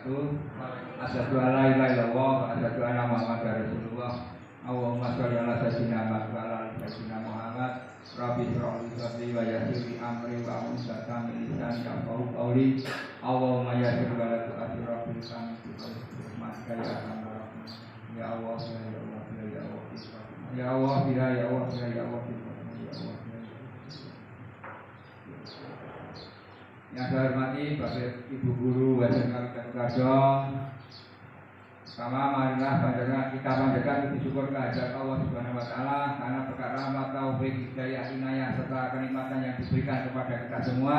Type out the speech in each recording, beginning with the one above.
wabarakatuh. Asyhadu an la ilaha illallah wa asyhadu anna Muhammadar Rasulullah. Allahumma sholli ala sayyidina Muhammad wa ala ali sayyidina Muhammad. Rabbi shrah li sadri wa yassir li amri wa hlul 'uqdatam min lisani yafqahu qawli. Allahumma yassir wa la tu'assir rabbil kami rahmatika ya arhamar rahimin. Ya Allah ya Allah ya Allah ya Allah ya Allah ya Allah. Yang saya hormati Bapak Ibu Guru Wajan Kabupaten Kadong. Pertama, marilah kita panjatkan puji syukur kehadirat Allah Subhanahu wa taala karena berkat rahmat, taufik, hidayah, inayah serta kenikmatan yang diberikan kepada kita semua,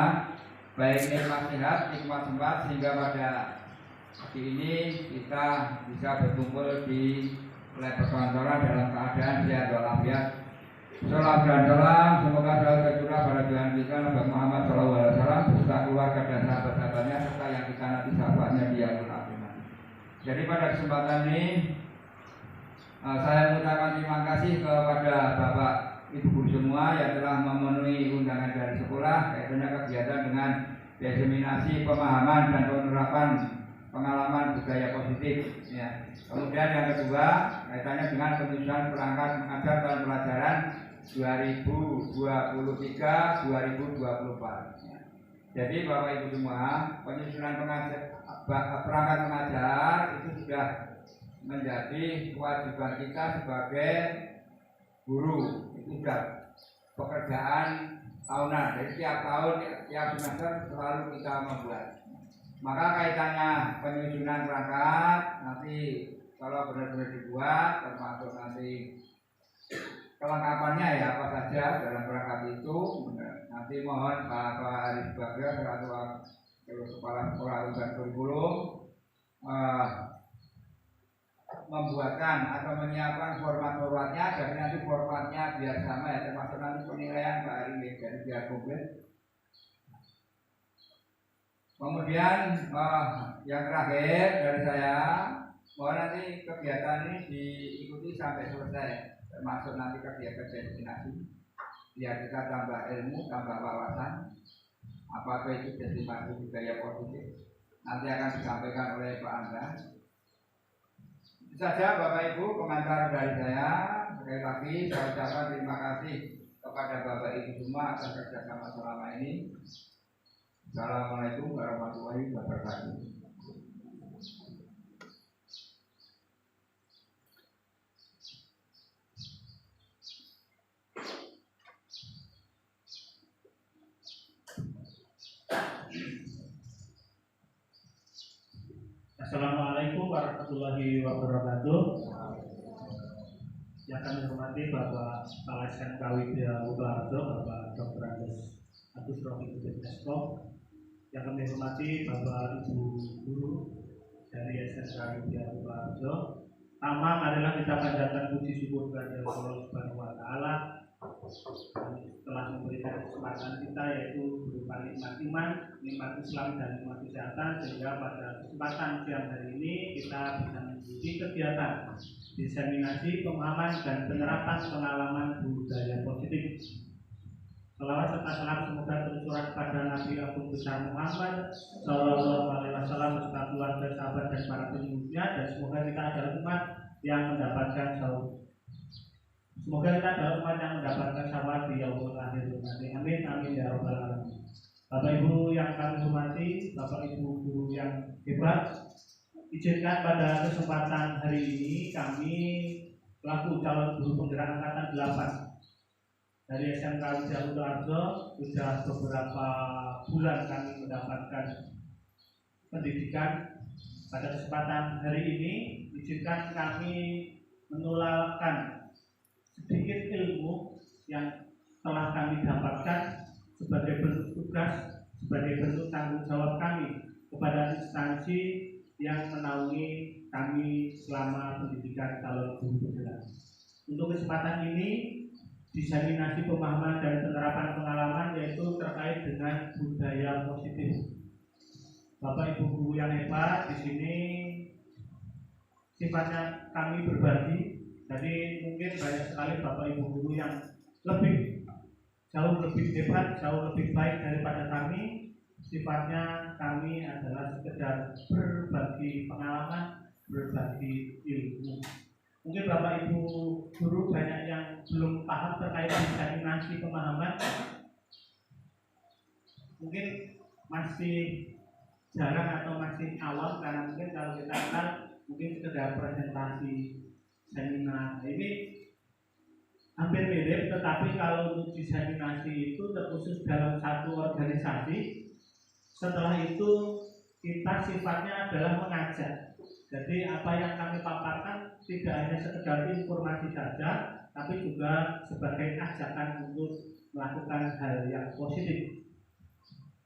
baik nikmat sehat, nikmat sempat, sehingga pada hari ini kita bisa berkumpul di perkantoran dalam keadaan sehat walafiat. Salam dan salam semoga selalu tercurah pada Tuhan kita Nabi Muhammad SAW beserta keluarga dan sahabat-sahabatnya serta yang kita nanti sahabatnya di yaumul akhir. Jadi pada kesempatan ini saya mengucapkan terima kasih kepada Bapak Ibu Guru semua yang telah memenuhi undangan dari sekolah kaitannya kegiatan dengan diseminasi pemahaman dan penerapan pengalaman budaya positif. Ya. Kemudian yang kedua kaitannya dengan penyusunan perangkat mengajar tahun pelajaran 2023-2024. Jadi Bapak Ibu semua, penyusunan perangkat mengajar itu sudah menjadi kewajiban kita sebagai guru. Itu sudah pekerjaan tahunan. Jadi tiap tahun, tiap semester selalu kita membuat. Maka kaitannya penyusunan perangkat nanti kalau benar-benar dibuat, termasuk nanti kelengkapannya ya apa saja dalam perangkat itu, nanti mohon Pak Aris Bagja selaku Kepala Sekolah dan Kurikulum membuatkan atau menyiapkan formatnya, dan nanti formatnya biar sama ya, termasuk nanti penilaian Pak Aris, jadi biar komplit. Kemudian yang terakhir dari saya, bahwa nanti kegiatan ini diikuti sampai selesai, termasuk nanti kegiatan destinasi, biar kita tambah ilmu, tambah wawasan, apa itu destinasi budaya positif, nanti akan disampaikan oleh Pak Anda. Itu saja Bapak Ibu komentar dari saya. Sekali lagi saya ucapkan terima kasih kepada Bapak Ibu semua atas kerjasama selama ini. Assalamualaikum warahmatullahi wabarakatuh. Assalamualaikum warahmatullahi wabarakatuh. Yang kami hormati Bapak Kepala SMK Widya Utoharjo, Bapak Dr. Agus Rofi Budiasto. Yang kami hormati Bapak Ibu Guru dari SMK Widya Utoharjo. Pertama, marilah kita panjatkan puji syukur kepada Allah Subhanahu wa taala telah memberikan kesempatan kita, yaitu berupa nikmat iman, nikmat Islam dan nikmat kesehatan, sehingga pada kesempatan siang hari ini kita bisa mengikuti kegiatan diseminasi pemahaman dan penerapan pengalaman budaya positif. Salawat serta salam semoga tercurah kepada Nabi Agung besar Muhammad Sallallahu Alaihi Wasallam beserta keluarga, sahabat dan para pengikutnya, dan semoga kita adalah umat yang mendapatkan syafaat. Semoga kita adalah umat yang mendapatkan syafaat di yaumul akhir. Amin amin ya rabbal alamin. Bapak Ibu yang kami hormati, Bapak Ibu guru yang hebat, izinkan pada kesempatan hari ini kami selaku calon guru penggerak angkatan 8 dari SMK Widya Utoharjo sudah beberapa bulan kami mendapatkan pendidikan. Pada kesempatan hari ini izinkan kami menularkan sedikit ilmu yang telah kami dapatkan sebagai bentuk tugas, sebagai bentuk tanggung jawab kami kepada instansi yang menaungi kami selama pendidikan calon guru penggerak. Untuk kesempatan ini, diseminasi pemahaman dan penerapan pengalaman yaitu terkait dengan budaya positif. Bapak Ibu guru yang hebat, di sini sifatnya kami berbagi. Jadi mungkin banyak sekali Bapak Ibu guru yang jauh lebih hebat, jauh lebih baik daripada kami. sifatnya kami adalah sekedar berbagi pengalaman, berbagi ilmu. Mungkin Bapak Ibu guru banyak yang belum paham terkait diseminasi pemahaman, mungkin masih jarang atau masih awam, karena mungkin kalau kita kenal mungkin sekedar presentasi seminar. Nah, ini hampir mirip, tetapi kalau untuk diseminasi itu terkhusus dalam satu organisasi. Setelah itu kita sifatnya adalah mengajak. Jadi apa yang kami paparkan tidak hanya sekedar informasi saja, tapi juga sebagai ajakan untuk melakukan hal yang positif.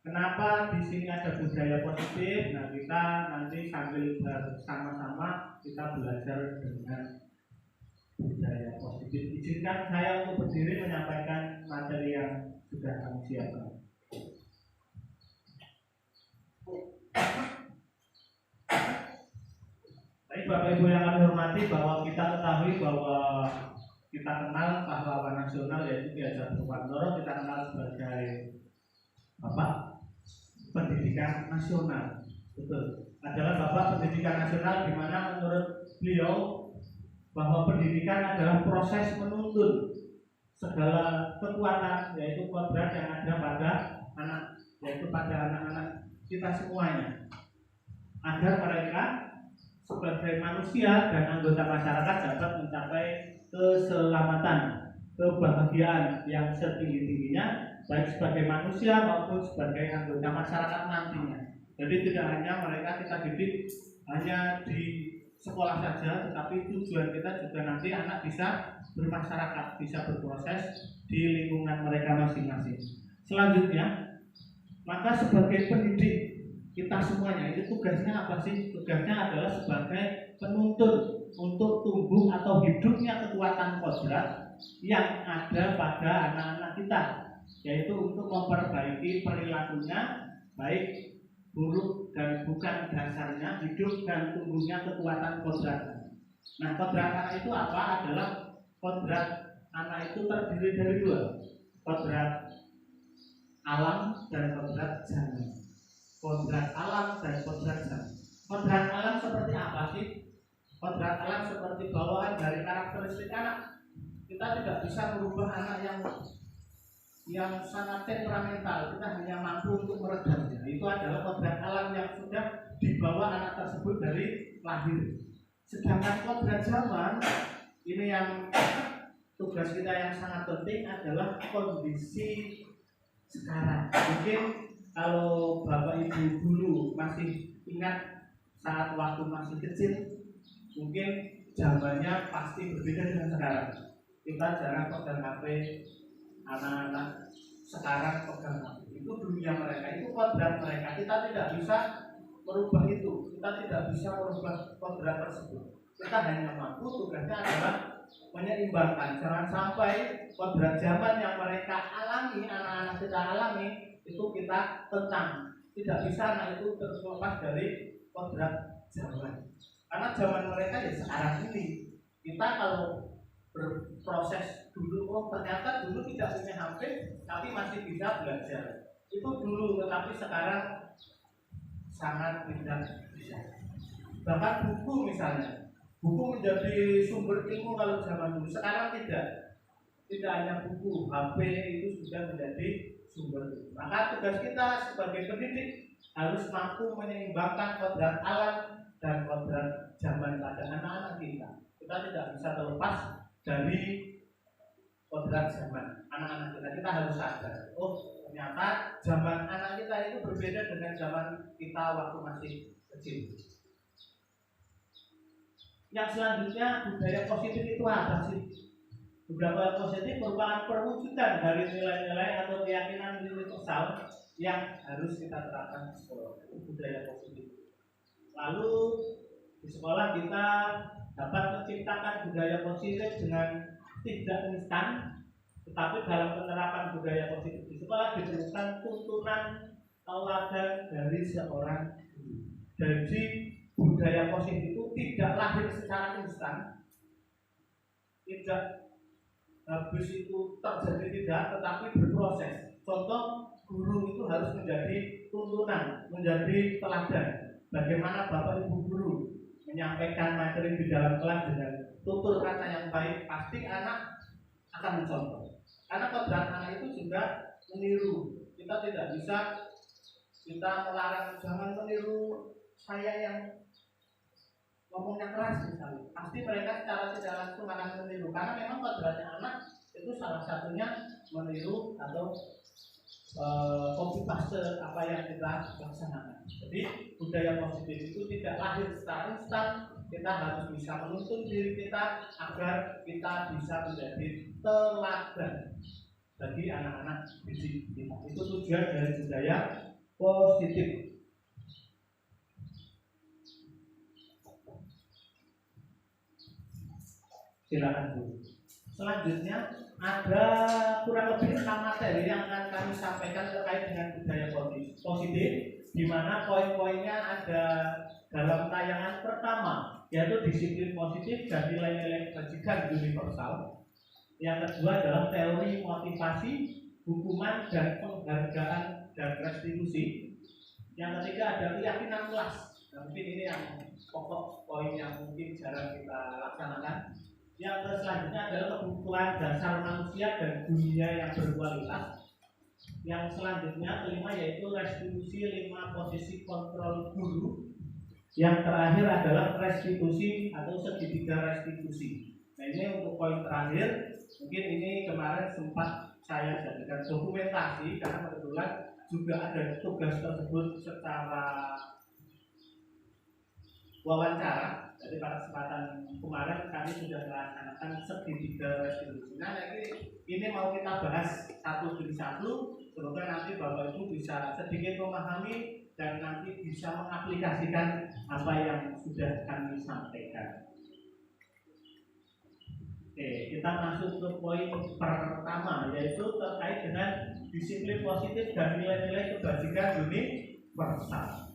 Kenapa di sini ada budaya positif? Nah, kita nanti sambil bersama-sama kita belajar dengan budaya positif. Izinkan saya untuk berdiri menyampaikan materi yang sudah kami siapkan. Baik Bapak Ibu yang kami hormati, bahwa kita ketahui bahwa kita kenal pahlawan nasional yaitu Ki Hajar Dewantara, kita kenal sebagai pendidikan nasional. Betul. Adalah Bapak pendidikan nasional, di mana menurut beliau bahwa pendidikan adalah proses menuntun segala kekuatan, yaitu kodrat yang ada pada anak, yaitu pada anak-anak kita semuanya, agar mereka sebagai manusia dan anggota masyarakat dapat mencapai keselamatan, kebahagiaan yang setinggi-tingginya, baik sebagai manusia maupun sebagai anggota masyarakat nantinya. Jadi tidak hanya mereka kita didik hanya di sekolah saja, tetapi tujuan kita juga nanti anak bisa bermasyarakat, bisa berproses di lingkungan mereka masing-masing. Selanjutnya, maka sebagai pendidik kita semuanya itu tugasnya apa sih? Tugasnya adalah sebagai penuntun untuk tumbuh atau hidupnya kekuatan kodrat yang ada pada anak-anak kita, yaitu untuk memperbaiki perilakunya, baik buruk dan bukan dasarnya, hidup dan tumbuhnya kekuatan kodrat. Nah, kodrat anak itu apa? Adalah kodrat anak itu terdiri dari dua, kodrat alam dan kodrat zaman. Kodrat alam dan kodrat zaman. Kodrat alam seperti apa sih? Kodrat alam seperti bawaan dari karakteristik anak. Kita tidak bisa merubah anak yang sangat temperamental. Kita hanya mampu untuk meredamnya. Itu adalah kodrat alam yang sudah dibawa anak tersebut dari lahir. Sedangkan kodrat zaman, ini yang tugas kita yang sangat penting adalah kondisi sekarang. Mungkin kalau Bapak Ibu dulu masih ingat saat waktu masih kecil, mungkin zamannya pasti berbeda dengan sekarang. Kita jarang pegang HP, anak-anak sekarang pegang HP. Itu dunia mereka, itu kodrat mereka. Kita tidak bisa merubah itu, kita tidak bisa merubah kodrat tersebut. Kita hanya mampu, tugasnya adalah menyeimbangkan. Jangan sampai kodrat zaman yang mereka alami, anak-anak kita alami, itu kita tentang. Tidak bisa anak itu terlepas dari kodrat zaman. Karena zaman mereka ya sekarang ini. Kita kalau berproses dulu, oh ternyata dulu tidak punya HP, tapi masih bisa belajar. Itu dulu, tetapi sekarang sangat tidak bisa. Bahkan buku misalnya, buku menjadi sumber ilmu kalau zaman dulu. Sekarang tidak. Tidak hanya buku, HP itu sudah menjadi sumber ilmu. Maka tugas kita sebagai pendidik harus mampu menyeimbangkan kodrat alam dan kodrat zaman pada anak-anak kita. Kita tidak bisa terlepas dari kodrat zaman anak-anak kita. Kita harus sadar, oh ternyata zaman anak kita itu berbeda dengan zaman kita waktu masih kecil. Yang selanjutnya, budaya positif itu apa sih? Budaya positif merupakan perwujudan dari nilai-nilai atau keyakinan universal yang harus kita terapkan di sekolah. Itu budaya positif. Lalu di sekolah kita dapat menciptakan budaya positif dengan tidak instan, tetapi dalam penerapan budaya positif di sekolah diperlukan tuntunan tauladan dari seorang guru. Jadi budaya positif itu tidak lahir secara instan, tidak habis itu terjadi, tidak, tetapi berproses. Contoh guru itu harus menjadi tuntunan, menjadi teladan. Bagaimana Bapak Ibu guru menyampaikan materi di dalam kelas dengan tutur kata yang baik, pasti anak akan mencontoh. Karena kodrat anak itu juga meniru. Kita tidak bisa kita melarang jangan meniru saya yang ngomongnya keras misalnya. Pasti mereka secara tidak langsung akan meniru. Karena memang kodratnya anak itu salah satunya meniru atau copy paste apa yang kita laksanakan. Jadi budaya positif itu tidak lahir secara instan. Kita harus bisa menuntun diri kita agar kita bisa menjadi teladan bagi anak-anak didik kita. Itu tujuan dari budaya positif. Silakan Bu. Selanjutnya ada kurang lebih 6 materi yang akan kami sampaikan terkait dengan budaya positif, di mana poin-poinnya ada dalam tayangan pertama, yaitu disiplin positif dan nilai-nilai kebajikan universal. Yang kedua adalah teori motivasi, hukuman dan penghargaan dan restitusi. Yang ketiga ada keyakinan kelas. Nah, mungkin ini yang pokok poin yang mungkin jarang kita laksanakan. Yang selanjutnya adalah kebutuhan dasar manusia dan dunia yang berkualitas. Yang selanjutnya kelima yaitu restitusi 5 posisi kontrol guru. Yang terakhir adalah restitusi atau segitiga restitusi. Nah, ini untuk poin terakhir. Mungkin ini kemarin sempat saya jadikan dokumentasi karena kebetulan juga ada tugas tersebut secara wawancara. Jadi pada kesempatan kemarin kami sudah melaksanakan segitiga restitusi. Nah, ini mau kita bahas satu demi satu. Semoga nanti Bapak Ibu bisa sedikit memahami dan nanti bisa mengaplikasikan apa yang sudah kami sampaikan. Oke, kita masuk ke poin pertama, yaitu terkait dengan disiplin positif dan nilai-nilai kebajikan universal.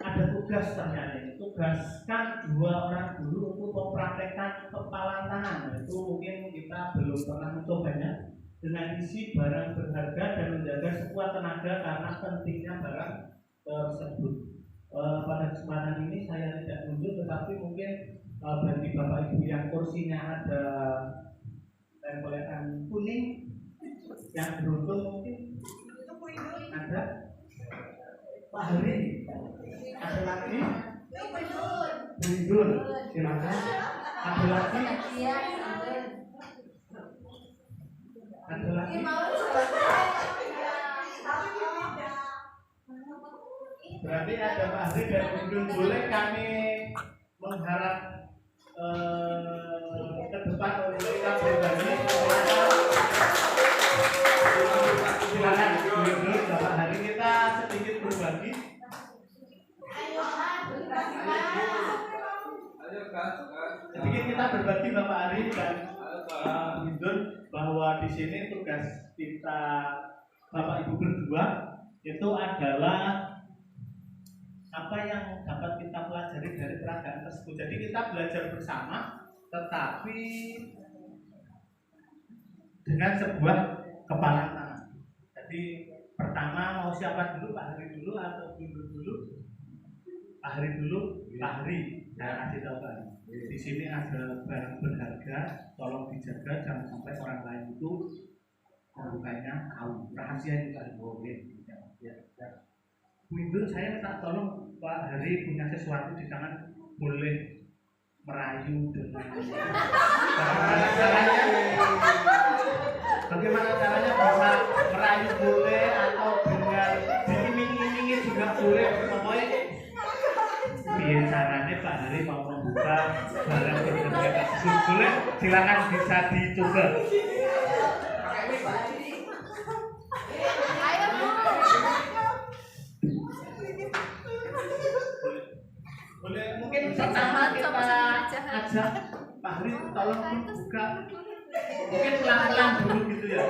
Ada tugas ternyata, tugaskan 2 orang guru untuk mempraktekkan kepalan tangan. Itu mungkin kita belum pernah mencobanya, dengan isi barang berharga dan menjaga sekuat tenaga karena pentingnya barang tersebut. Pada kesempatan ini saya tidak tunjuk, tetapi mungkin bagi Bapak Ibu yang kursinya ada tempelan kuning yang beruntung mungkin ada Pak Hari. Ada lagi? Bundul, silakan. Ada lagi? Ada lagi? Berarti ada Pak Hari dan Bundul. Boleh kami mengharap ke depan untuk kita berbagi? Silakan Bundul, Bapak Hari, kita sedikit berbagi. Sedikit kita berbagi Bapak Ari dan Bundul bahwa di sini tugas kita Bapak Ibu berdua itu adalah apa yang dapat kita pelajari dari peragaan tersebut. Jadi kita belajar bersama, tetapi dengan sebuah kepalan tangan. Jadi pertama mau siapa dulu, Pak Hari dulu atau Bundul dulu? Pak Hari dulu, Pak Hari. Saya kasih tahu Pak. Di sini ada barang berharga, tolong dijaga jangan sampai orang lain itu membukanya tahu. Rahasia itu kan boleh. Ya. Bundul, saya minta tolong Pak Hari punya sesuatu di tangan, boleh merayu dengan bagaimana caranya bisa merayu boleh atau dengan diiming-imingi juga boleh. Pokoknya biasanya Pak Hari mau membuka barang berharga tersebut, boleh silakan bisa dicoba. Boleh mungkin pertama kita ajak Pak Hari tolong buka, mungkin pelan-pelan dulu gitu ya,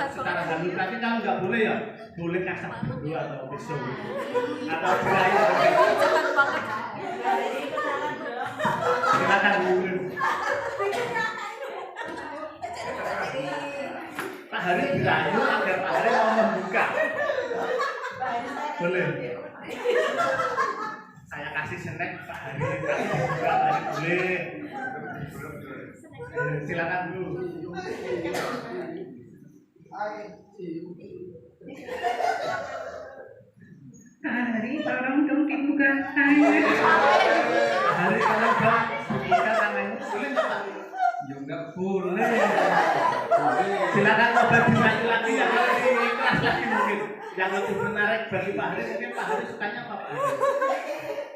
secara halus. Tapi kalau nggak boleh ya, boleh kasar dulu atau besok atau beraya. Silakan dulu. Pak Hari dirayu agar Pak Hari mau membuka. snack Pak Hari. Boleh. Silakan Bu. Hari tolong dong dibuka tangan. Hari tolong dong buka tangannya. Boleh nggak Pak? Ya enggak boleh. Silakan coba dimaju lagi yang lebih keras lagi mungkin. Yang lebih menarik bagi Pak Hari mungkin Pak Hari sukanya apa Pak Hari?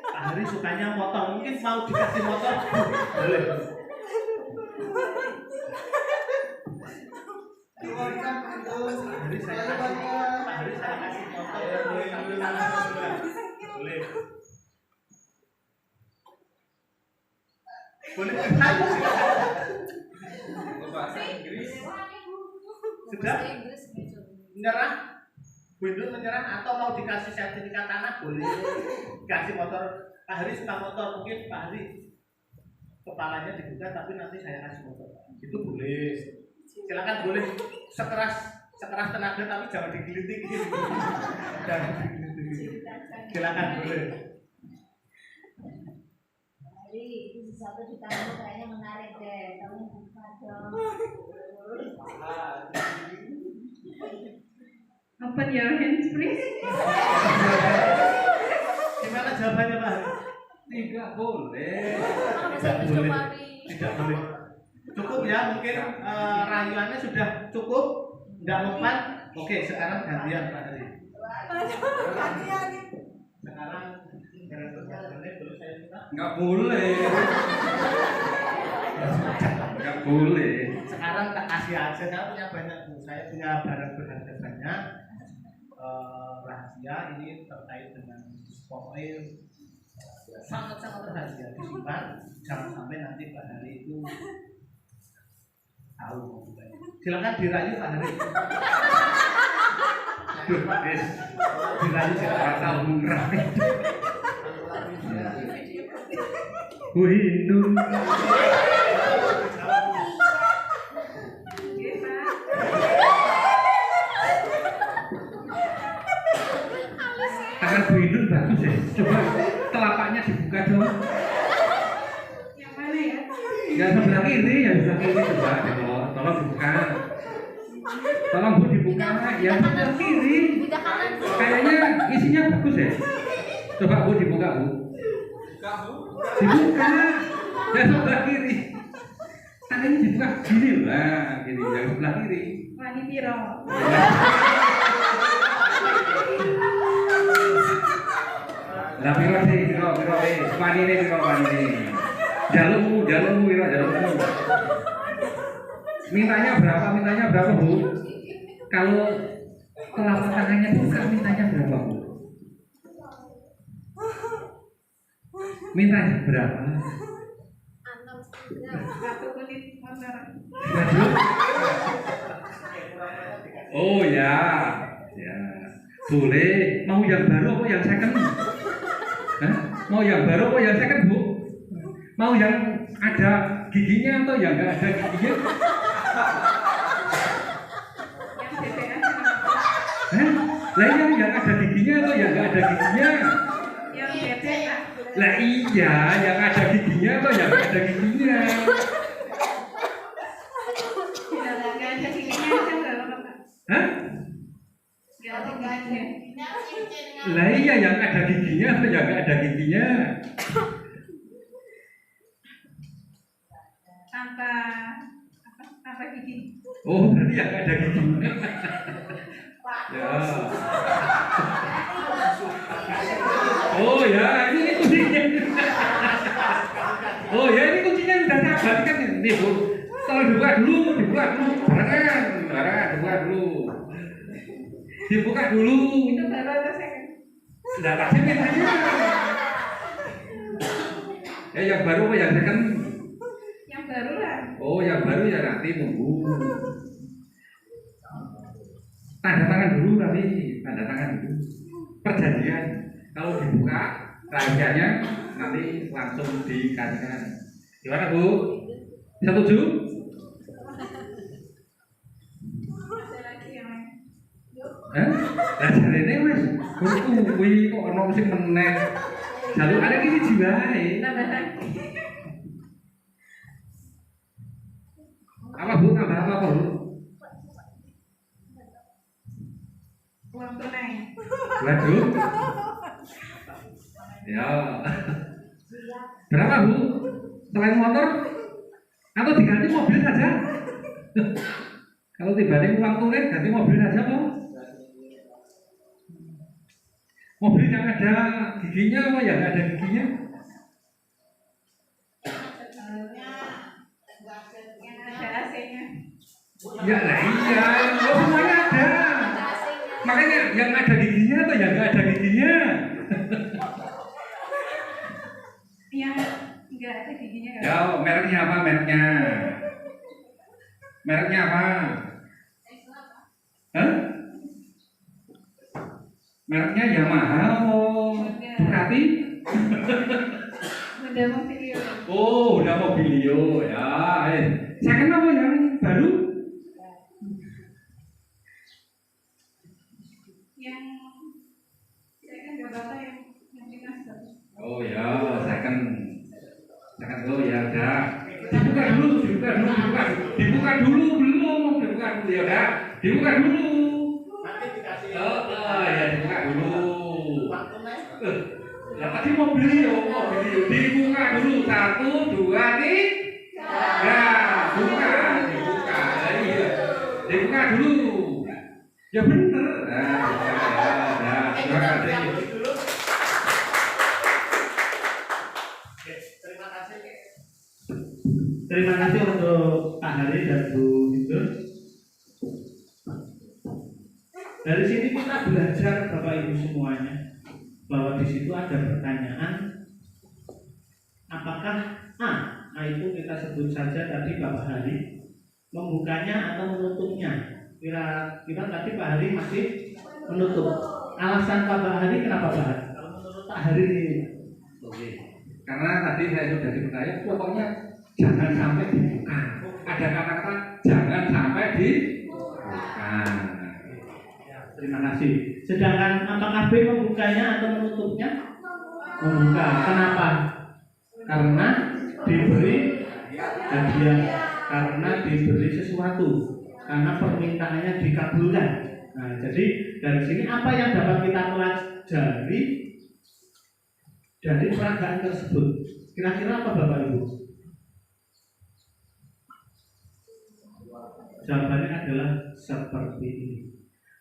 Pak Hari sukanya motor, mungkin mau dikasih motor boleh. Pak Hari saya kasih motor boleh. Boleh ayo Bahasa Inggris. sudah menyerah. Windows menyerah atau mau dikasih sertifikat tanah boleh. Kasih motor. Pak Hari suka motor, mungkin Pak Hari kepalanya dibuka tapi nanti saya kasih motor. Itu boleh. Silakan boleh sekeras tenaga tapi jangan digelitik. Jangan digelitik. Silakan boleh. Hari itu sesuatu di tanganmu kayaknya menarik deh. Kamu buka dong. Open your hands please. Gimana jawabannya Pak Hari? Tidak boleh. Tidak boleh. Cukup ya, mungkin rayuannya sudah cukup, tidak mempan. Oke, sekarang gantian Pak Hari. Sekarang boleh saya minta? Enggak boleh. Enggak boleh. Sekarang tak kasih aja, saya punya banyak Bu. Saya punya barang berharga banyak. Rahasia ini terkait dengan pokoknya sangat-sangat rahasia, disimpan jangan sampai nanti Pak Hari itu tahu. Silakan dirayu Pak Hari. Dirayu silakan tahu rame. Windu. Tangan Bu Indun bagus ya. Coba telapaknya dibuka dong. Yang mana ya? Yang sebelah kiri, yang sebelah kiri coba. Tolong dibuka. Tolong Bu dibuka. Yang sebelah kiri. Kayaknya isinya bagus ya. Coba Bu dibuka Bu. Dibuka. Yang sebelah kiri. Tangannya dibuka gini lah, gini. Yang sebelah kiri. Wani piro. Lah piro sih, piro wanine piro wanine. Jalukmu piro jalukmu. Mintanya berapa Bu? Kalau telapak tangannya buka mintanya berapa Bu? Mintanya berapa? Satu kulit motor. Waduh. Oh ya, ya. Boleh. Mau yang baru apa yang second? Hah? Mau yang baru apa yang second Bu? Mau yang ada giginya atau yang nggak ada giginya? Yang BPA kenapa? Hah? Lah yang ada giginya atau yang nggak ada giginya? Yang BPA. Lah iya, yang ada giginya atau yang nggak ada giginya? Tidak ada giginya aja berapa Pak? Hah? Nggak ada giginya. Lah iya, yang ada giginya atau yang nggak ada giginya? Tanpa gigi. Oh, berarti yang nggak ada giginya. Ya. Oh ya, ini kuncinya. Oh ya, ini kuncinya sudah saya bagikan nih Bu. Tolong dibuka dulu, barengan, dibuka dulu. Dibuka dulu. Itu baru atau second? Sudah kasih mintanya. Yang baru apa yang second? Yang baru lah. Oh, yang baru ya nanti nunggu. Tanda tangan dulu tapi tanda tangan dulu. Perjanjian. Kalau dibuka rahasianya nanti langsung dikasihkan. Gimana Bu? Setuju? Ada lagi yang lain. Hah? Lah jarene wis kuwi kok ana sing meneh. Jaluk ada ini jiwae. Tambah lagi. Apa Bu? Tambah apa Bu? Uang tunai. Waduh. Ya. Berapa Bu? Selain motor atau diganti mobil saja? Kalau dibanding uang tunai ganti mobil saja Bu? Mobil yang ada giginya apa yang nggak ada giginya? Yang ada AC-nya. Ya lah iya, oh, semuanya ada. Makanya yang ada giginya atau yang nggak ada giginya? Yang nggak ada giginya kan? Ya, mereknya apa mereknya? Mereknya apa? Hah? Mereknya Yamaha oh Ducati? Honda Mobilio. Oh, udah Mobilio ya. Saya kenapa yang baru? Yang saya kan nggak apa-apa yang dinas bagus. Oh ya, second oh ya udah. Dibuka dulu dibuka dulu ya udah. Dibuka dulu. Oh ya dibuka dulu. Ya tadi mobilio dibuka dulu 1, 2, 3. Ya buka. Iya. Dibuka dulu. Ya bener. Nah, terima kasih. Terima kasih untuk Pak Hari dan Bu Hidul. Dari sini kita belajar Bapak Ibu semuanya bahwa di situ ada pertanyaan apakah A itu kita sebut saja tadi Bapak Hari membukanya atau menutupnya. Kira tadi Pak Hari masih menutup. Alasan Pak Hari kenapa Pak Hari? Kalau menurut Pak Hari ini Oke. Karena tadi saya sudah diberitahu pokoknya jangan sampai dibuka. Ada kata-kata jangan sampai dibuka. terima kasih. Sedangkan apakah B membukanya atau menutupnya? Membuka. Kenapa? Karena diberi hadiah, karena diberi sesuatu, karena permintaannya dikabulkan. Nah, jadi dari sini apa yang dapat kita pelajari dari peragaan tersebut? Kira-kira apa Bapak Ibu? Jawabannya adalah seperti ini.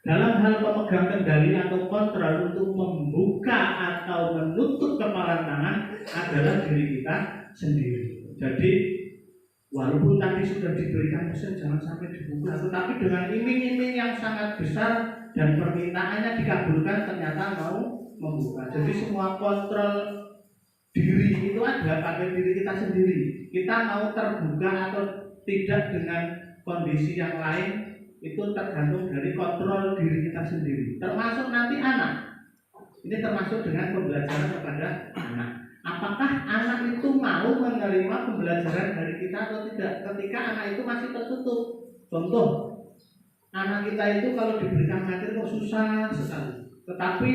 Dalam hal pemegang kendali atau kontrol untuk membuka atau menutup kepalan tangan adalah diri kita sendiri. Jadi walaupun tadi sudah diberikan pesan jangan sampai dibuka, tetapi dengan iming-iming yang sangat besar dan permintaannya dikabulkan ternyata mau membuka. Jadi semua kontrol diri itu ada pada diri kita sendiri. Kita mau terbuka atau tidak dengan kondisi yang lain itu tergantung dari kontrol diri kita sendiri. Termasuk nanti anak. Ini termasuk dengan pembelajaran kepada anak. Apakah anak itu mau menerima pembelajaran dari kita atau tidak? Ketika anak itu masih tertutup. Contoh, anak kita itu kalau diberikan materi kok susah sekali. Tetapi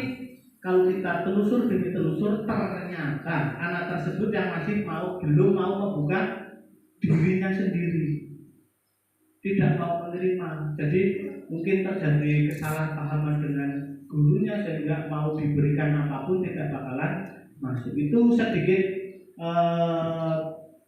kalau kita telusur demi telusur ternyata anak tersebut yang masih belum mau membuka dirinya sendiri, tidak mau menerima. Jadi mungkin terjadi kesalahpahaman dengan gurunya sehingga mau diberikan apapun tidak bakalan masuk. Itu sedikit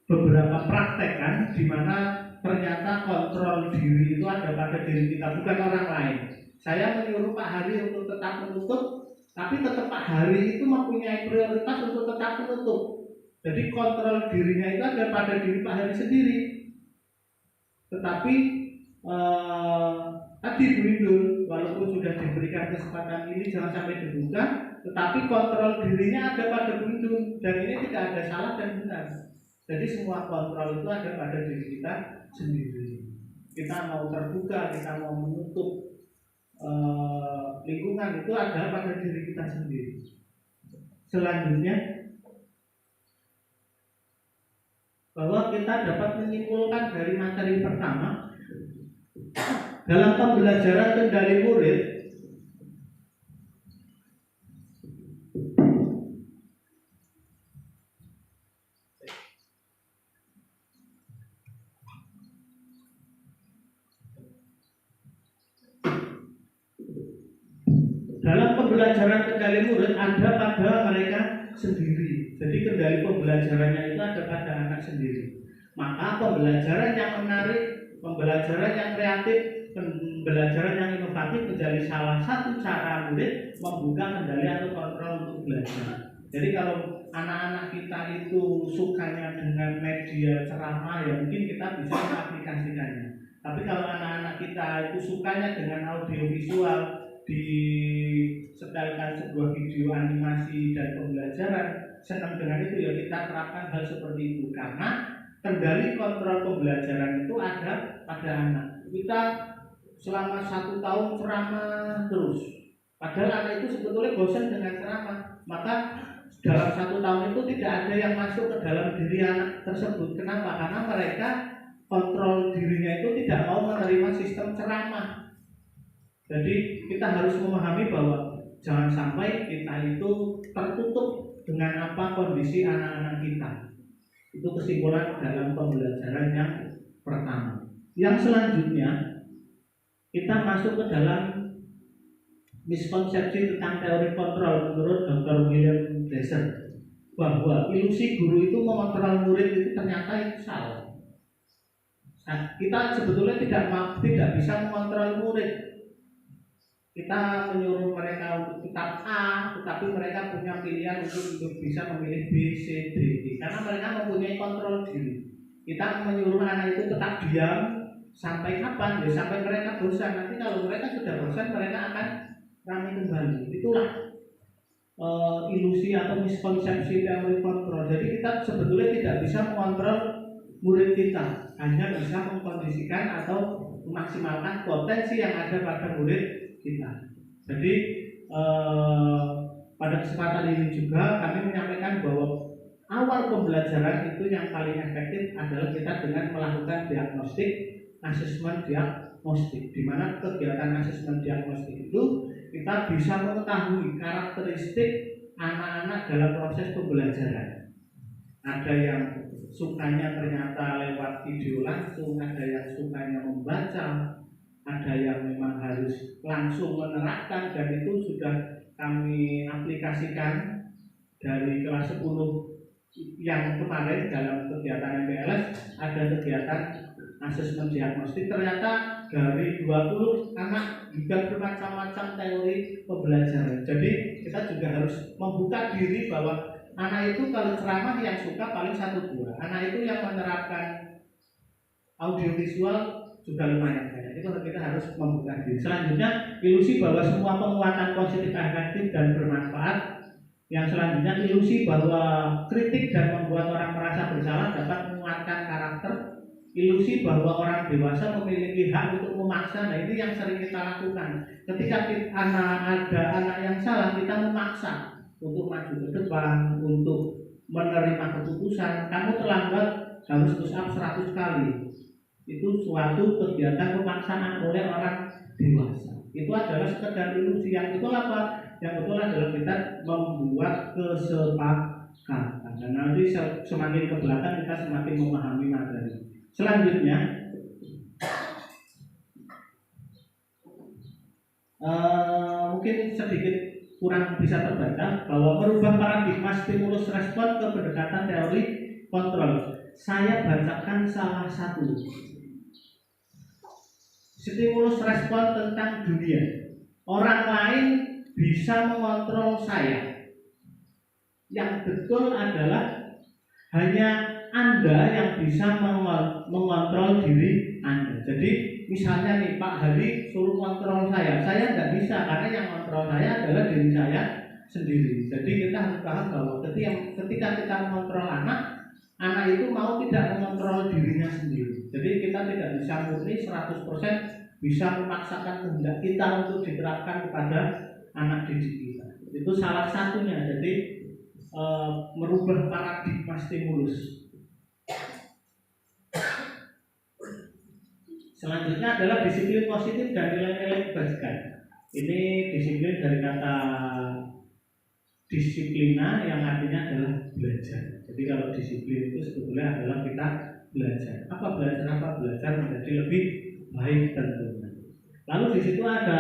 beberapa praktek kan, di mana ternyata kontrol diri itu ada pada diri kita, bukan orang lain. Saya menyuruh Pak Hari untuk tetap menutup, tapi tetap Pak Hari itu mempunyai prioritas untuk tetap menutup. Jadi kontrol dirinya itu ada pada diri Pak Hari sendiri. Tetapi tadi Bu Indul, walaupun sudah diberikan kesempatan ini jangan sampai dibuka, tetapi kontrol dirinya ada pada Bu Indul, dan ini tidak ada salah dan benar. Jadi semua kontrol itu ada pada diri kita sendiri. Kita mau terbuka, kita mau menutup lingkungan itu ada pada diri kita sendiri. Selanjutnya, bahwa kita dapat menyimpulkan dari materi pertama dalam pembelajaran kendali murid, pembelajaran kendali murid ada pada mereka sendiri. Jadi kendali pembelajarannya itu ada pada anak sendiri. Maka pembelajaran yang menarik, pembelajaran yang kreatif, pembelajaran yang inovatif menjadi salah satu cara murid membuka kendali atau kontrol untuk belajar. Jadi kalau anak-anak kita itu sukanya dengan media ceramah, ya mungkin kita bisa mengaplikasikannya. Tapi kalau anak-anak kita itu sukanya dengan audiovisual, disetelkan sebuah video animasi dan pembelajaran, senang dengan itu, ya kita terapkan hal seperti itu. Karena kendali kontrol pembelajaran itu ada pada anak. Kita selama 1 tahun ceramah terus, padahal anak itu sebetulnya bosan dengan ceramah. Maka dalam 1 tahun itu tidak ada yang masuk ke dalam diri anak tersebut. Kenapa? Karena mereka kontrol dirinya itu tidak mau menerima sistem ceramah. Jadi kita harus memahami bahwa jangan sampai kita itu tertutup dengan apa kondisi anak-anak kita. Itu kesimpulan dalam pembelajaran yang pertama. Yang selanjutnya kita masuk ke dalam miskonsepsi tentang teori kontrol menurut Dr. William Glasser, bahwa ilusi guru itu mengontrol murid itu ternyata itu salah. Kita sebetulnya tidak bisa mengontrol murid. Kita menyuruh mereka untuk tetap A, tetapi mereka punya pilihan untuk bisa memilih B, C, D, karena mereka mempunyai kontrol diri. Kita menyuruh anak itu tetap diam sampai kapan? Ya sampai mereka bosan. Nanti kalau mereka sudah bosan, mereka akan ramai kembali. Itulah ilusi atau miskonsepsi teori kontrol. Jadi kita sebetulnya tidak bisa mengontrol murid kita, hanya bisa mengkondisikan atau memaksimalkan potensi yang ada pada murid kita. Jadi pada kesempatan ini juga kami menyampaikan bahwa awal pembelajaran itu yang paling efektif adalah kita dengan melakukan diagnostik, asesmen diagnostik, di mana kegiatan asesmen diagnostik itu kita bisa mengetahui karakteristik anak-anak dalam proses pembelajaran. Ada yang sukanya ternyata lewat video langsung, ada yang sukanya membaca, ada yang memang harus langsung menerapkan, dan itu sudah kami aplikasikan dari kelas 10 yang kemarin dalam kegiatan MPLS. Ada kegiatan asesmen diagnostik, ternyata dari 20 anak juga bermacam-macam teori pembelajaran. Jadi kita juga harus membuka diri bahwa anak itu kalau ceramah yang suka paling 1-2, anak itu yang menerapkan audiovisual juga lumayan banyak. Itu kita harus membuka diri. Selanjutnya ilusi bahwa semua penguatan positif efektif dan bermanfaat. Yang selanjutnya ilusi bahwa kritik dan membuat orang merasa bersalah dapat menguatkan karakter. Ilusi bahwa orang dewasa memiliki hak untuk memaksa. Nah ini yang sering kita lakukan. Ketika ada anak yang salah, kita memaksa untuk maju ke depan, untuk menerima keputusan. Kamu terlambat, harus push up 100 kali. Itu suatu kegiatan pemaksaan oleh orang dewasa. Itu adalah sekedar ilusi. Yang betul apa? Yang betul adalah kita membuat kesepakatan. Dan nanti semakin ke belakang kita semakin memahami materi. Selanjutnya, mungkin sedikit kurang bisa terbaca bahwa merubah paradigma stimulus respon ke pendekatan teori kontrol. Saya bacakan salah satu. Stimulus respon tentang dunia. Orang lain bisa mengontrol saya. Yang betul adalah hanya Anda yang bisa mengontrol diri Anda. Jadi misalnya nih Pak Hari suruh kontrol saya tidak bisa, karena yang kontrol saya adalah diri saya sendiri. Jadi kita harus paham bahwa ketika kita mengontrol anak itu mau tidak mengontrol dirinya sendiri. Jadi kita tidak bisa murni 100% bisa memaksakan kehendak kita untuk diterapkan kepada anak didik kita. Itu salah satunya. Jadi merubah paradigma stimulus. Selanjutnya adalah disiplin positif dan nilai-nilai kebajikan. Ini disiplin dari kata disiplina yang artinya adalah belajar. Jadi kalau disiplin itu sebetulnya adalah kita belajar. Apa belajar? Belajar menjadi lebih baik tentunya. Lalu di situ ada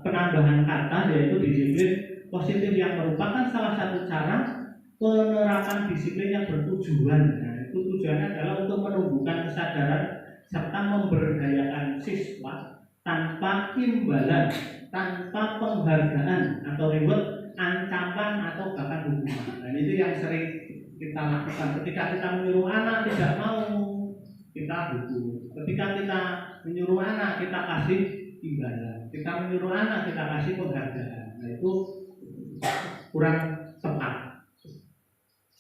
penambahan kata, yaitu disiplin positif yang merupakan salah satu cara penerapan disiplin yang bertujuan. Nah, itu tujuannya adalah untuk menumbuhkan kesadaran serta memberdayakan siswa tanpa imbalan, tanpa penghargaan atau reward, ancaman atau bahkan hukuman. Dan itu yang sering kita lakukan. Ketika kita menyuruh anak tidak mau, kita hukum. Ketika kita menyuruh anak, kita kasih imbalan. Kita menyuruh anak, kita kasih penghargaan. Nah, itu kurang tepat.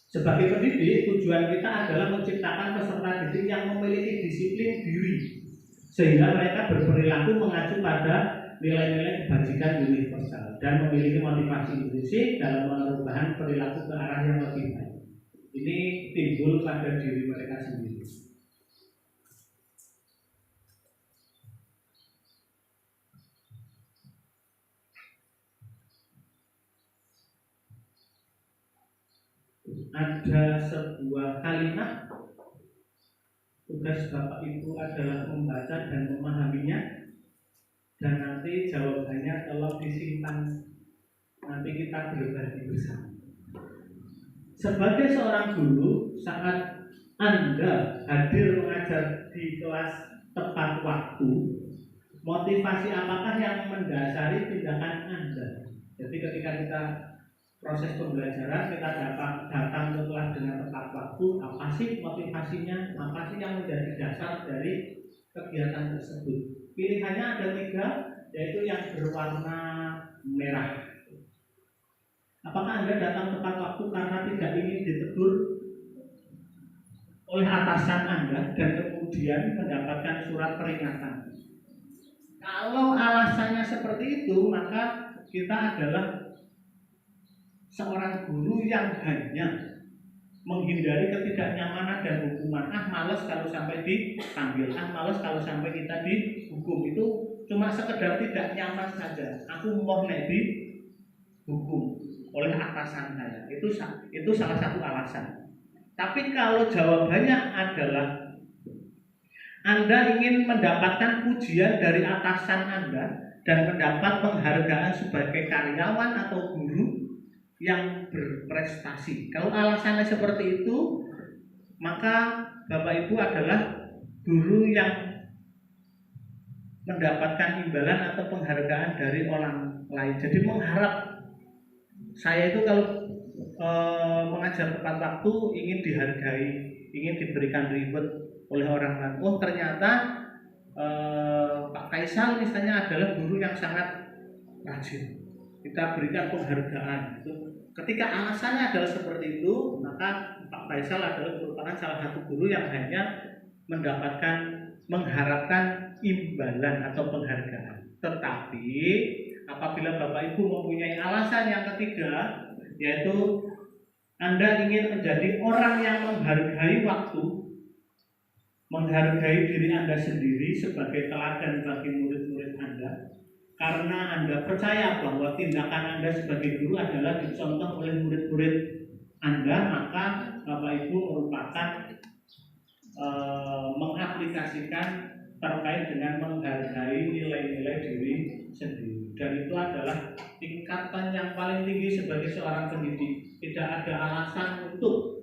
Sebagai pendidik, tujuan kita adalah menciptakan peserta didik yang memiliki disiplin diri, sehingga mereka berperilaku mengacu pada nilai-nilai kebajikan universal dan memiliki motivasi intrinsik dalam perubahan perilaku ke arah yang lebih baik. Ini timbul pada diri mereka sendiri. Ada sebuah kalimat, tugas Bapak Ibu adalah membaca dan memahaminya, dan nanti jawabannya tolong disimpan, nanti kita berbagi bersama. Sebagai seorang guru, saat Anda hadir mengajar di kelas tepat waktu, motivasi apakah yang mendasari tindakan Anda? Jadi ketika kita proses pembelajaran, kita datang ke kelas dengan tepat waktu, apa sih motivasinya, apa sih yang menjadi dasar dari kegiatan tersebut? Pilihannya ada 3, yaitu yang berwarna merah. Apakah Anda datang tepat waktu karena tidak ingin ditegur oleh atasan Anda dan kemudian mendapatkan surat peringatan? Kalau alasannya seperti itu, maka kita adalah seorang guru yang hanya menghindari ketidaknyamanan dan hukuman. Males kalau sampai dipanggil, males kalau sampai kita dihukum. Itu cuma sekedar tidak nyaman saja. Aku mau dihukum oleh atasan saya. Itu salah satu alasan. Tapi kalau jawabannya adalah Anda ingin mendapatkan pujian dari atasan Anda dan mendapat penghargaan sebagai karyawan atau guru yang berprestasi. Kalau alasannya seperti itu, maka Bapak Ibu adalah guru yang mendapatkan imbalan atau penghargaan dari orang lain. Jadi mengharap, saya itu kalau mengajar tepat waktu ingin dihargai, ingin diberikan reward oleh orang lain. Oh ternyata Pak Kaisal misalnya adalah guru yang sangat rajin, kita berikan penghargaan. Ketika alasannya adalah seperti itu, maka Pak Faisal adalah merupakan salah satu guru yang hanya mengharapkan imbalan atau penghargaan. Tetapi apabila Bapak Ibu mempunyai alasan yang ketiga, yaitu Anda ingin menjadi orang yang menghargai waktu, menghargai diri Anda sendiri sebagai teladan bagi murid-murid Anda, karena Anda percaya bahwa tindakan Anda sebagai guru adalah dicontoh oleh murid-murid Anda, maka Bapak Ibu merupakan mengaplikasikan terkait dengan menghargai nilai-nilai diri sendiri. Dan itu adalah tingkatan yang paling tinggi sebagai seorang pendidik. Tidak ada alasan untuk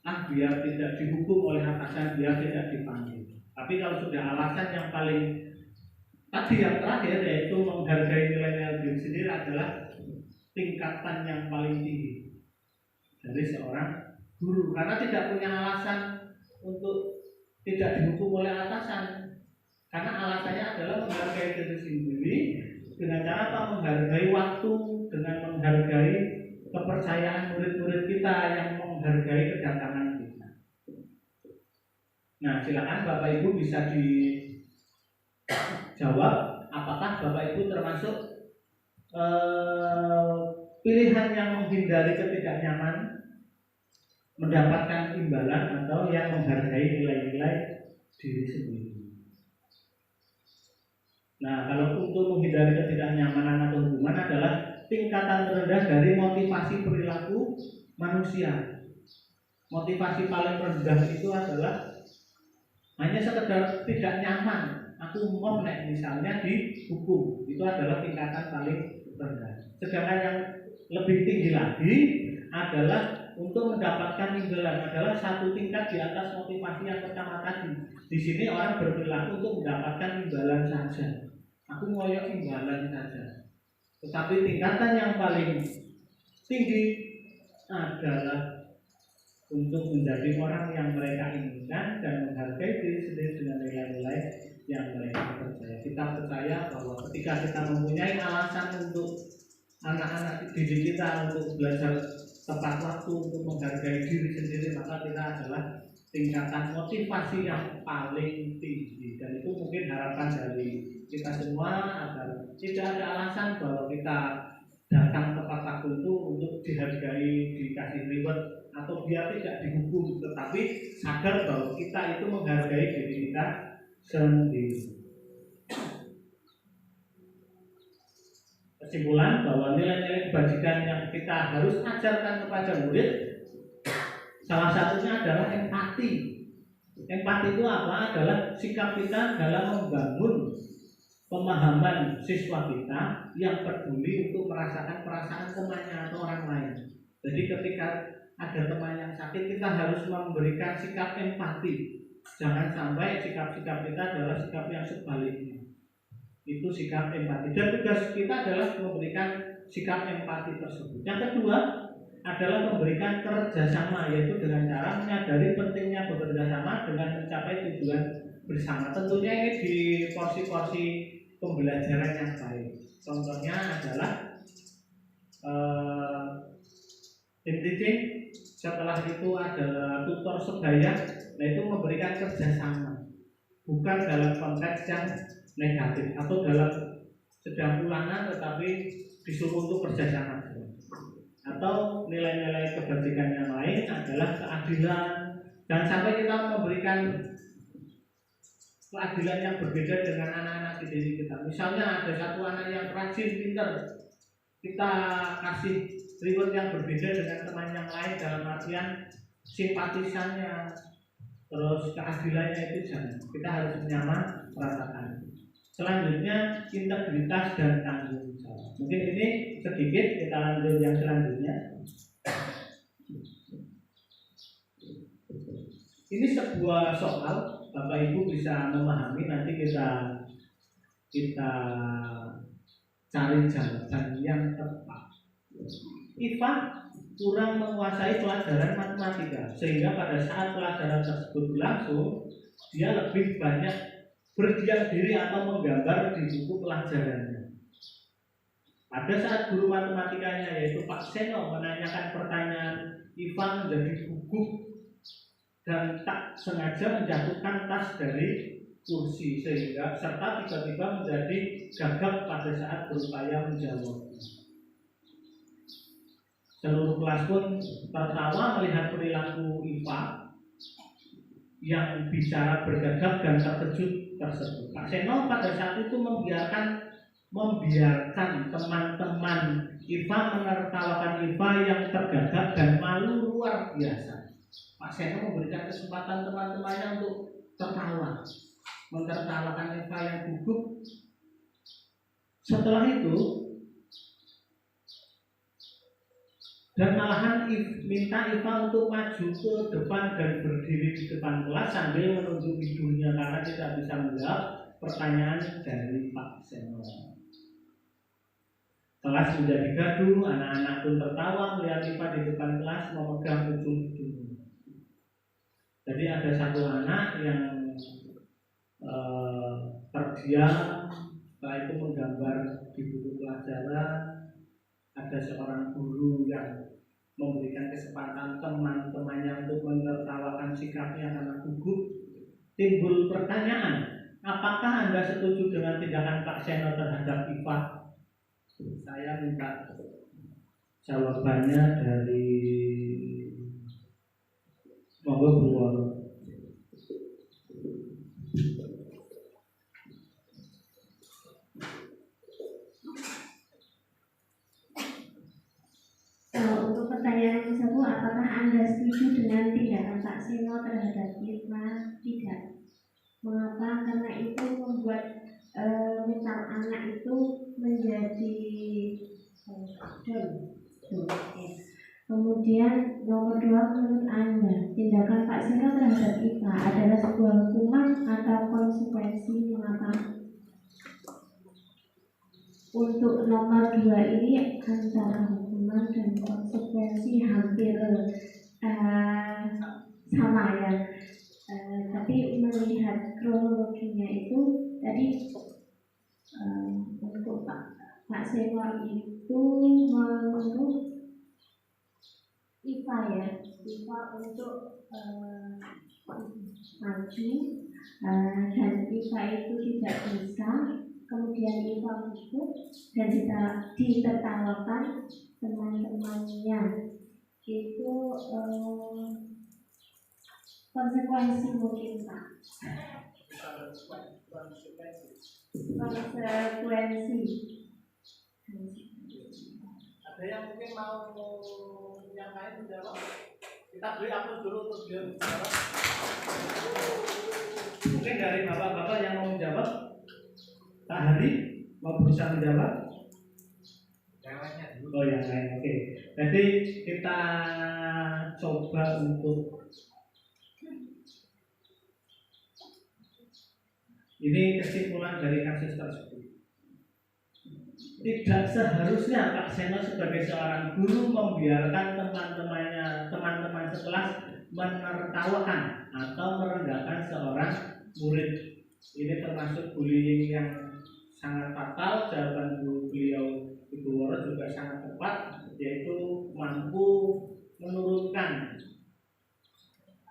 biar tidak dihukum oleh atasan, biar tidak dipanggil. Tapi kalau sudah alasan yang paling tadi yang terakhir, yaitu menghargai nilai-nilai diri sendiri, adalah tingkatan yang paling tinggi dari seorang guru, karena tidak punya alasan untuk tidak dihukum oleh atasan, karena alasannya adalah menghargai diri sendiri dengan cara apa? Menghargai waktu, dengan menghargai kepercayaan murid-murid kita, yang menghargai kedatangan kita. Nah, silakan Bapak Ibu bisa jawab, apakah Bapak Ibu termasuk pilihan yang menghindari ketidaknyamanan, mendapatkan imbalan, atau yang menghargai nilai-nilai diri sendiri. Nah, kalau untuk menghindari ketidaknyamanan atau hukuman adalah tingkatan terendah dari motivasi perilaku manusia. Motivasi paling rendah itu adalah hanya sekedar tidak nyaman. Aku mau misalnya dihukum, itu adalah tingkatan paling rendah. Sedangkan yang lebih tinggi lagi adalah untuk mendapatkan imbalan adalah satu tingkat di atas motivasi yang pertama tadi. Di sini orang berperilaku untuk mendapatkan imbalan saja. Aku ngoyok imbalan saja. Tetapi tingkatan yang paling tinggi adalah untuk menjadi orang yang mereka inginkan dan menghargai diri sendiri dengan nilai-nilai yang mereka percaya. Kita percaya bahwa ketika kita mempunyai alasan untuk anak-anak didik kita untuk belajar tepat waktu, untuk menghargai diri sendiri, maka kita adalah tingkatan motivasi yang paling tinggi. Dan itu mungkin harapan dari kita semua agar tidak ada alasan bahwa kita datang tepat waktu itu untuk dihargai, dikasih reward, atau biar tidak dihukum, tetapi sadar bahwa kita itu menghargai diri kita sendiri. Kesimpulan bahwa nilai-nilai kebajikan yang kita harus ajarkan kepada murid, salah satunya adalah empati. Empati itu apa? Adalah sikap kita dalam membangun pemahaman siswa kita yang peduli untuk merasakan perasaan temannya atau orang lain. Jadi ketika ada teman yang sakit, kita harus memberikan sikap empati. Jangan sampai sikap-sikap kita adalah sikap yang sebaliknya. Itu sikap empati. Dan tugas kita adalah memberikan sikap empati tersebut. Yang kedua adalah memberikan kerjasama, yaitu dengan cara menyadari pentingnya bekerja sama dengan mencapai tujuan bersama. Tentunya ini di porsi-porsi pembelajaran yang baik. Contohnya adalah team teaching. Setelah itu adalah tutor sebaya. Nah, itu memberikan kerjasama, bukan dalam konteks yang negatif atau dalam sedang ulangan tetapi disuruh untuk kerjasama. Atau nilai-nilai kebajikan yang lain adalah keadilan. Jangan sampai kita memberikan keadilan yang berbeda dengan anak-anak di diri kita. Misalnya ada satu anak yang rajin, pintar, kita kasih reward yang berbeda dengan teman yang lain dalam artian simpatisannya, terus keadilannya itu jangan. Kita harus menyamaratakan. Selanjutnya integritas dan tanggung jawab. Mungkin ini sedikit, kita lanjut yang selanjutnya. Ini sebuah soal, Bapak Ibu bisa memahami, nanti kita cari jawaban yang tepat. Iva kurang menguasai pelajaran matematika, sehingga pada saat pelajaran tersebut berlangsung, dia lebih banyak berdiam diri atau menggambar di buku pelajarannya. Pada saat guru matematikanya yaitu Pak Seno menanyakan pertanyaan, Iva menjadi gugup dan tak sengaja menjatuhkan tas dari kursi sehingga serta tiba-tiba menjadi gagap pada saat berupaya menjawabnya. Seluruh kelas pun tertawa melihat perilaku Iva yang bicara bergagap dan terkejut tersebut. Pak Seno pada saat itu membiarkan teman-teman Iva menertawakan Iva yang tergagap dan malu luar biasa. Pak Seno memberikan kesempatan teman-temannya untuk tertawa, menertawakan Iva yang gugup. Setelah itu, dan malahan minta Iva untuk maju ke depan dan berdiri di depan kelas sambil menunjuk hidungnya karena tidak bisa menjawab pertanyaan dari Pak Seno. Kelas menjadi gaduh, anak-anak pun tertawa melihat Iva di depan kelas memegang ujung hidungnya. Jadi ada satu anak yang terdiam, setelah itu menggambar di buku pelajaran. Ada seorang guru yang memberikan kesempatan teman-temannya untuk menertawakan sikapnya karena gugup. Timbul pertanyaan, apakah Anda setuju dengan tindakan Pak Seno terhadap Iva? Saya minta jawabannya dari monggo Bu Woro. Untuk pertanyaan yang kedua, apakah Anda setuju dengan tindakan Pak Seno terhadap Iva? Tidak. Mengapa? Karena itu membuat mental anak itu menjadi down. Kemudian nomor 2, menurut Anda tindakan Pak Seno terhadap Iva adalah sebuah hukuman atau konsekuensi? Mengapa? Untuk nomor 2 ini antara hukuman dan konsekuensi hampir sama ya. Tapi melihat kronologinya itu tadi untuk Pak Seno itu menurut Iva ya, Iva untuk maju dan Iva itu tidak bisa, kemudian Iva gugup dan ditertawakan teman-temannya. Itu konsekuensi mungkin Pak. Konsekuensi. Ada yang mungkin mau yang lain menjawab? Kita beri aplaus dulu untuk dia menjawab. Mungkin dari bapak-bapak yang mau menjawab, Pak Hari mau berusaha menjawab? Oh yang lain, oke. Jadi kita coba untuk ini kesimpulan dari kasus tersebut. Tidak seharusnya Pak Seno sebagai seorang guru membiarkan teman-teman sekelas menertawakan atau merendahkan seorang murid. Ini termasuk bullying yang sangat fatal. Jawaban beliau Ibu Woro juga sangat tepat, yaitu mampu menurunkan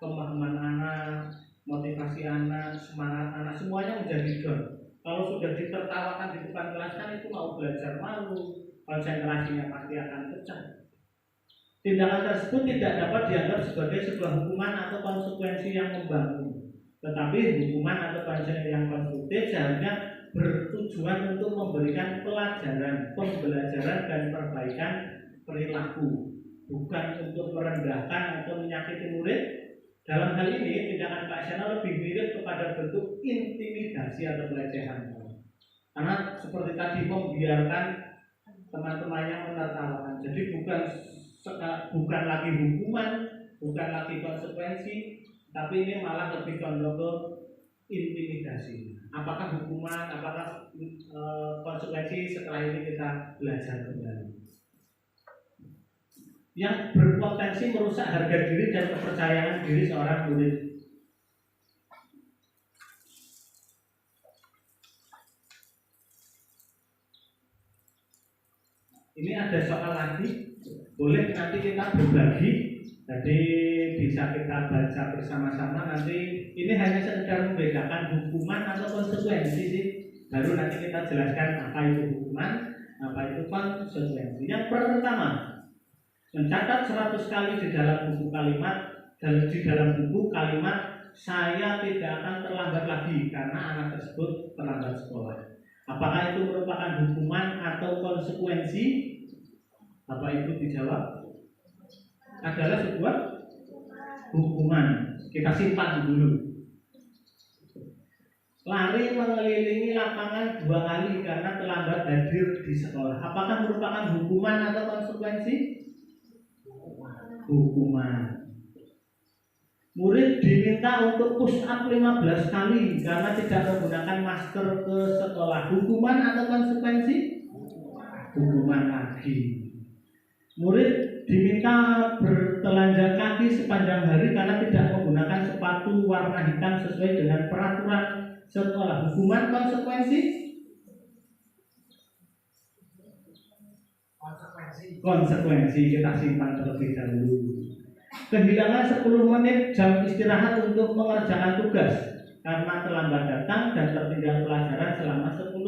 pemahaman anak, motivasi anak, semangat anak, semuanya menjadi down. Kalau sudah ditertawakan di depan kelas kan itu mau belajar malu, konsentrasinya pasti akan pecah. Tindakan tersebut tidak dapat dianggap sebagai sebuah hukuman atau konsekuensi yang membangun, tetapi hukuman atau konsekuensi yang konstruktif seharusnya bertujuan untuk memberikan pelajaran, pembelajaran dan perbaikan perilaku, bukan untuk merendahkan atau menyakiti murid. Dalam hal ini, tindakan Pak Seno lebih mirip kepada bentuk intimidasi atau pelecehan. Karena seperti tadi membiarkan teman-temannya menertawakan. Jadi bukan lagi hukuman, bukan lagi konsekuensi, tapi ini malah lebih condong ke intimidasi. Apakah hukuman, apakah konsekuensi, setelah ini kita belajar kembali. Yang berpotensi merusak harga diri dan kepercayaan diri seorang murid. Ini ada soal lagi, boleh nanti kita berbagi, jadi bisa kita baca bersama-sama. Nanti ini hanya sekedar membedakan hukuman atau konsekuensi sih. Baru nanti kita jelaskan apa itu hukuman, apa itu konsekuensi. Yang pertama, mencatat 100 kali di dalam buku kalimat dan di dalam buku kalimat saya tidak akan terlambat lagi karena anak tersebut terlambat sekolah. Apakah itu merupakan hukuman atau konsekuensi? Bapak Ibu dijawab adalah sebuah hukuman. Kita simpan dulu. Lari mengelilingi lapangan 2 kali karena terlambat hadir di sekolah. Apakah merupakan hukuman atau konsekuensi? Hukuman. Murid diminta untuk push up 15 kali karena tidak menggunakan masker ke sekolah. Hukuman atau konsekuensi? Hukuman lagi. Murid diminta bertelanjang kaki sepanjang hari karena tidak menggunakan sepatu warna hitam sesuai dengan peraturan sekolah. Hukuman, konsekuensi? Konsekuensi, kita simpan terlebih dahulu. Kehilangan 10 menit jam istirahat untuk mengerjakan tugas karena terlambat datang dan tertinggal pelajaran selama 10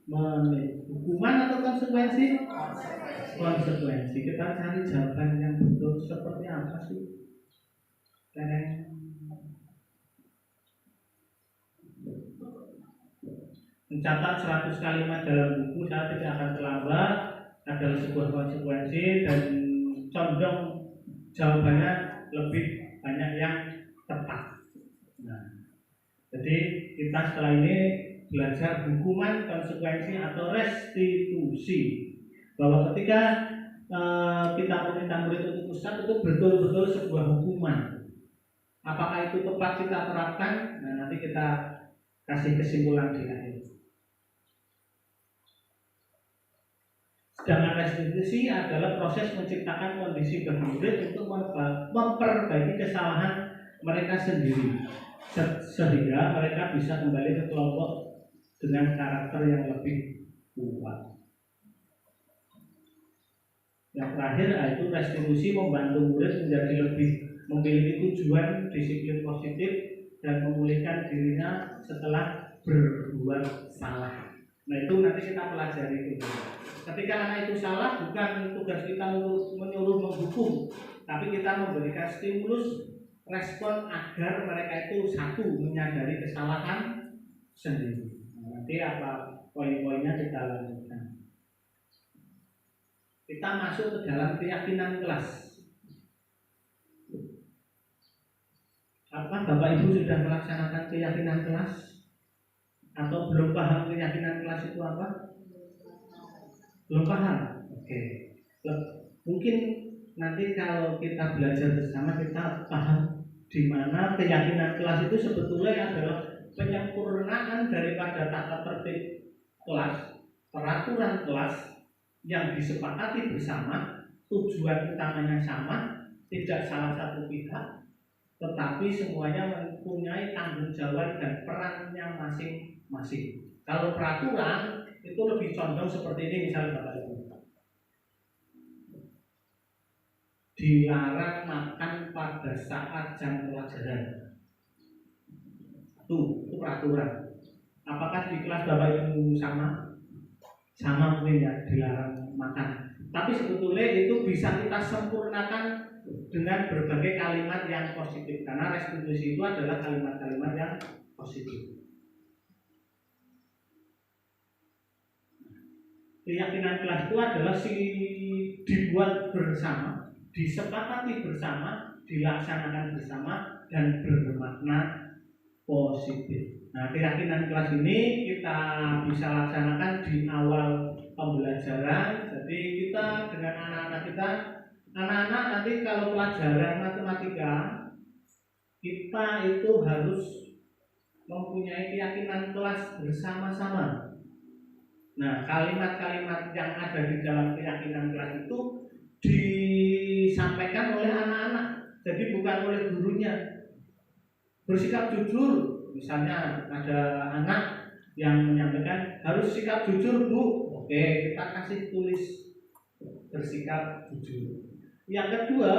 menit. Hukuman atau konsekuensi? Konsekuensi. Kita cari jawaban yang betul seperti apa sih? Mencatat 100 kalimat dalam buku saya tidak akan terlambat adalah sebuah konsekuensi, dan condong jawabannya lebih banyak yang tepat. Nah, jadi kita setelah ini belajar hukuman, konsekuensi atau restitusi. Bahwa ketika kita meminta murid untuk ustadz itu betul-betul sebuah hukuman. Apakah itu tepat kita terapkan? Nah, nanti kita kasih kesimpulan di akhir. Sedangkan restitusi adalah proses menciptakan kondisi bagi murid untuk memperbaiki kesalahan mereka sendiri, sehingga mereka bisa kembali ke kelompok dengan karakter yang lebih kuat. Yang terakhir yaitu restitusi membantu murid menjadi lebih memiliki tujuan, disiplin positif, dan memulihkan dirinya setelah berbuat salah. Nah, itu nanti kita pelajari itu. Ketika anak itu salah, bukan tugas kita untuk menyuruh menghukum, tapi kita memberikan stimulus respon agar mereka itu satu menyadari kesalahan sendiri. Nah, nanti apa poin-poinnya kita lanjutkan. Kita masuk ke dalam keyakinan kelas. Apa Bapak Ibu sudah melaksanakan keyakinan kelas? Atau belum paham keyakinan kelas itu apa? Belum paham? Oke. Mungkin nanti kalau kita belajar bersama kita paham di mana keyakinan kelas itu sebetulnya adalah penyempurnaan daripada tata tertib kelas, peraturan kelas yang disepakati bersama, tujuan utamanya sama, tidak salah satu pihak, tetapi semuanya mempunyai tanggung jawab dan perannya masing-masing. Kalau peraturan itu lebih condong seperti ini, misalnya Bapak Ibu, dilarang makan pada saat jam pelajaran. Itu peraturan. Apakah di kelas Bapak Ibu sama? Sama mungkin ya, dilarang makan. Tapi sebetulnya itu bisa kita sempurnakan dengan berbagai kalimat yang positif, karena restitusi itu adalah kalimat-kalimat yang positif. Keyakinan kelas itu adalah dibuat bersama, disepakati bersama, dilaksanakan bersama, dan bermakna positif. Nah, keyakinan kelas ini kita bisa laksanakan di awal pembelajaran. Jadi kita dengan anak-anak kita, anak-anak nanti kalau pelajaran matematika, kita itu harus mempunyai keyakinan kelas bersama-sama. Nah, kalimat-kalimat yang ada di dalam keyakinan kelas itu disampaikan oleh anak-anak, jadi bukan oleh gurunya. Bersikap jujur, misalnya ada anak yang menyampaikan harus sikap jujur Bu, oke, kita kasih tulis bersikap jujur. Yang kedua,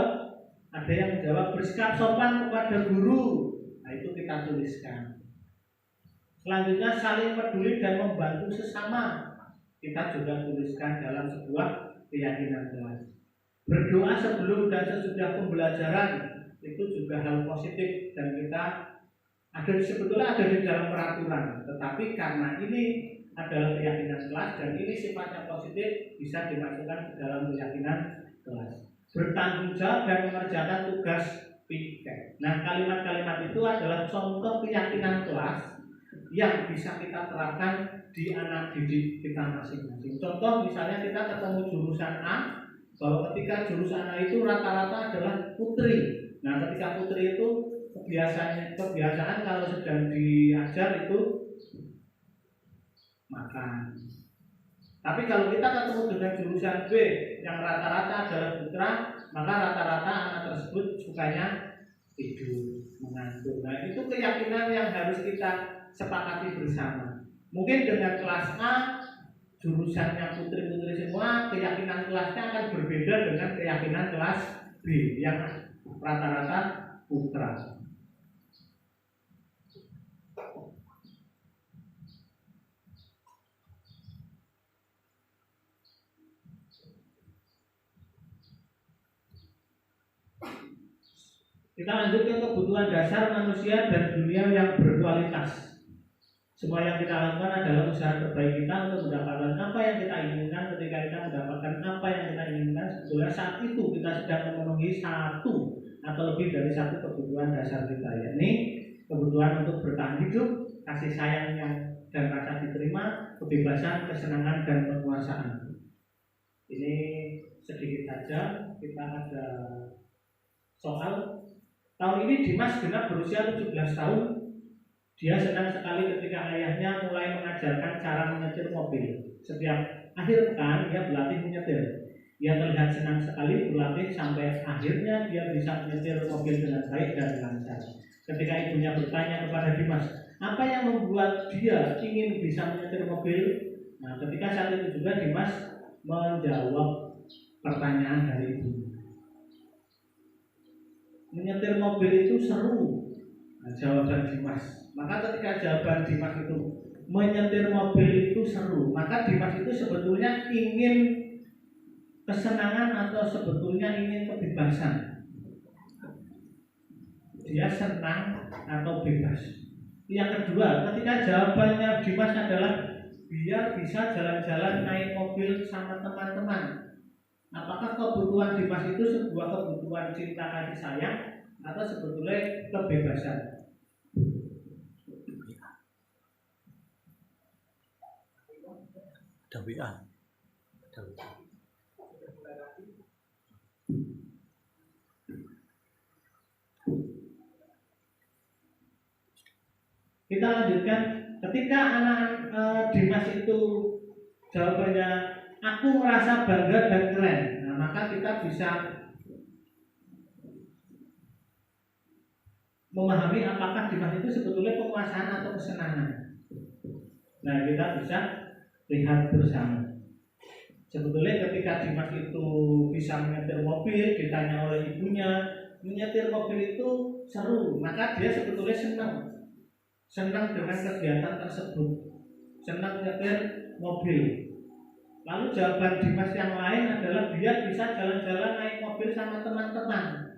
ada yang menjawab bersikap sopan kepada guru, nah itu kita tuliskan. Selanjutnya saling peduli dan membantu sesama, kita juga tuliskan dalam sebuah keyakinan kelas. Berdoa sebelum dan sesudah pembelajaran, itu juga hal positif dan kita sebetulnya ada di dalam peraturan, tetapi karena ini adalah keyakinan kelas dan ini sifatnya positif, bisa dimasukkan ke dalam keyakinan kelas. Bertanggung jawab dan mengerjakan tugas piket. Nah, kalimat-kalimat itu adalah contoh keyakinan kelas yang bisa kita terapkan di anak didik kita masing-masing. Contoh misalnya kita ketemu jurusan A, bahwa ketika jurusan A itu rata-rata adalah putri. Nah, ketika putri itu kebiasaan kalau sedang diajar itu makan. Tapi kalau kita ketemu dengan jurusan B yang rata-rata adalah putra, maka rata-rata anak tersebut sukanya tidur, mengantuk. Nah, itu keyakinan yang harus kita sepakati bersama. Mungkin dengan kelas A, jurusannya putri-putri semua, keyakinan kelasnya akan berbeda dengan keyakinan kelas B yang rata-rata putra. Kita lanjut ke kebutuhan dasar manusia dan dunia yang berkualitas. Semua yang kita lakukan adalah usaha terbaik kita untuk mendapatkan apa yang kita inginkan. Ketika kita mendapatkan apa yang kita inginkan, sebetulnya saat itu kita sedang memenuhi satu atau lebih dari satu kebutuhan dasar kita, yakni kebutuhan untuk bertahan hidup, kasih sayang yang dan rasa diterima, kebebasan, kesenangan, dan penguasaan. Ini sedikit saja. Kita ada soal. Tahun ini Dimas genap berusia 17 tahun. Dia senang sekali ketika ayahnya mulai mengajarkan cara menyetir mobil. Setiap akhir pekan dia berlatih menyetir. Ia terlihat senang sekali berlatih sampai akhirnya dia bisa menyetir mobil dengan baik dan lancar. Ketika ibunya bertanya kepada Dimas, apa yang membuat dia ingin bisa menyetir mobil? Nah, ketika saat itu juga Dimas menjawab pertanyaan dari ibunya. Menyetir mobil itu seru. Nah, jawaban Dimas. Maka ketika jawaban Dimas itu menyetir mobil itu seru, maka Dimas itu sebetulnya ingin kesenangan atau sebetulnya ingin kebebasan. Dia senang atau bebas. Yang kedua, ketika jawabannya Dimas adalah biar bisa jalan-jalan naik mobil sama teman-teman. Apakah kebutuhan Dimas itu sebuah kebutuhan cinta kasih sayang atau sebetulnya kebebasan? Ada WA. Ada WA. Kita lanjutkan. Ketika anak Dimas itu jawabannya aku merasa bangga dan keren, nah, maka kita bisa memahami apakah Dimas itu sebetulnya penguasaan atau kesenangan. Nah, kita bisa lihat bersama. Sebetulnya ketika Dimas itu bisa menyetir mobil, ditanya oleh ibunya, menyetir mobil itu seru, maka dia sebetulnya senang dengan kegiatan tersebut, senang menyetir mobil. Lalu jawaban Dimas yang lain adalah biar bisa jalan-jalan naik mobil sama teman-teman.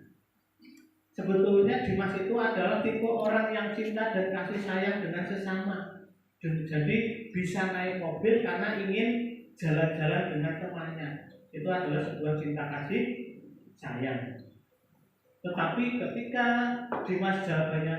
Sebetulnya Dimas itu adalah tipe orang yang cinta dan kasih sayang dengan sesama. Jadi bisa naik mobil karena ingin jalan-jalan dengan temannya. Itu adalah sebuah cinta kasih sayang. Tetapi ketika Dimas jawabannya